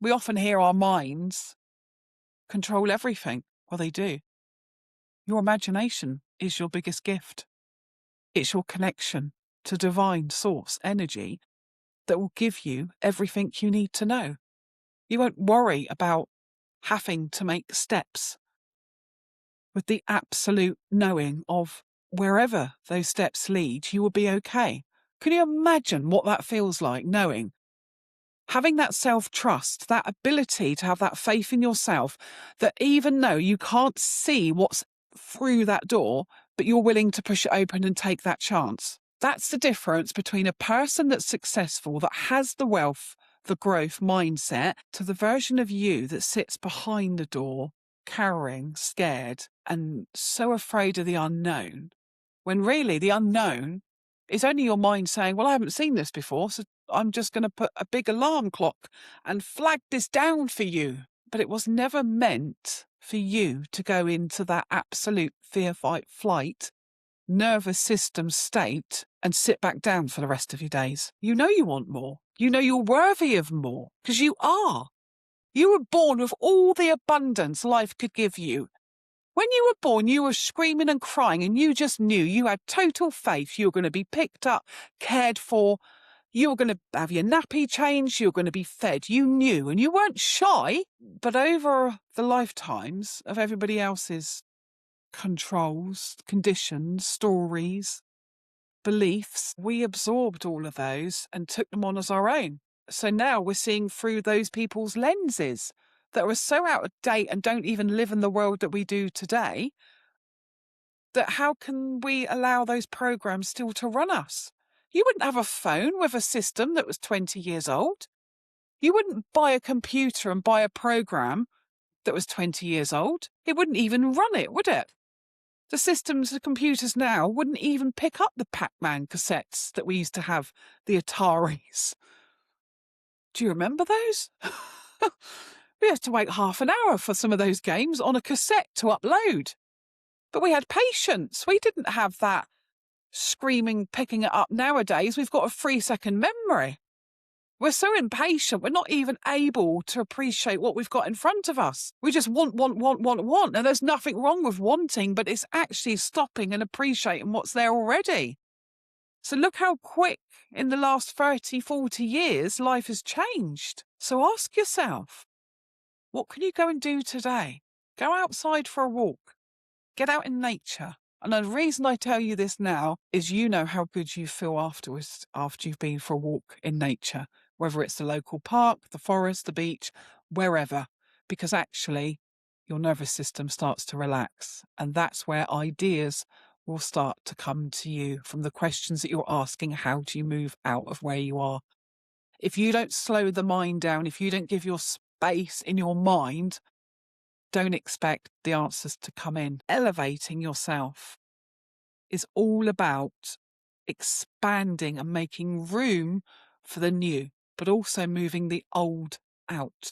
We often hear our minds control everything. Well, they do. Your imagination is your biggest gift. It's your connection to divine source energy that will give you everything you need to know. You won't worry about having to make steps with the absolute knowing of wherever those steps lead, you will be okay. Can you imagine what that feels like, knowing? Having that self-trust, that ability to have that faith in yourself, that even though you can't see what's through that door, but you're willing to push it open and take that chance. That's the difference between a person that's successful, that has the wealth, the growth mindset, to the version of you that sits behind the door, cowering, scared, and so afraid of the unknown, when really the unknown is only your mind saying, well, I haven't seen this before, so I'm just going to put a big alarm clock and flag this down for you. But it was never meant for you to go into that absolute fear, fight, flight, nervous system state and sit back down for the rest of your days. You know you want more. You know you're worthy of more, because you are. You were born with all the abundance life could give you. When you were born, you were screaming and crying, and you just knew you had total faith you were going to be picked up, cared for, you were going to have your nappy changed, you were going to be fed. You knew, and you weren't shy. But over the lifetimes of everybody else's controls, conditions, stories, beliefs, we absorbed all of those and took them on as our own. So now we're seeing through those people's lenses that are so out of date and don't even live in the world that we do today, that how can we allow those programs still to run us? You wouldn't have a phone with a system that was 20 years old. You wouldn't buy a computer and buy a program that was 20 years old. It wouldn't even run it, would it? The systems, the computers now wouldn't even pick up the Pac-Man cassettes that we used to have, the Ataris. Do you remember those? We had to wait half an hour for some of those games on a cassette to upload. But we had patience. We didn't have that screaming, picking it up. Nowadays, we've got a 3-second memory. We're so impatient, we're not even able to appreciate what we've got in front of us. We just want. And there's nothing wrong with wanting, but it's actually stopping and appreciating what's there already. So look how quick in the last 30, 40 years life has changed. So ask yourself, what can you go and do today? Go outside for a walk. Get out in nature. And the reason I tell you this now is you know how good you feel afterwards after you've been for a walk in nature, whether it's the local park, the forest, the beach, wherever, because actually your nervous system starts to relax. And that's where ideas will start to come to you from the questions that you're asking. How do you move out of where you are? If you don't slow the mind down, if you don't give your space in your mind, don't expect the answers to come in. Elevating yourself is all about expanding and making room for the new, but also moving the old out.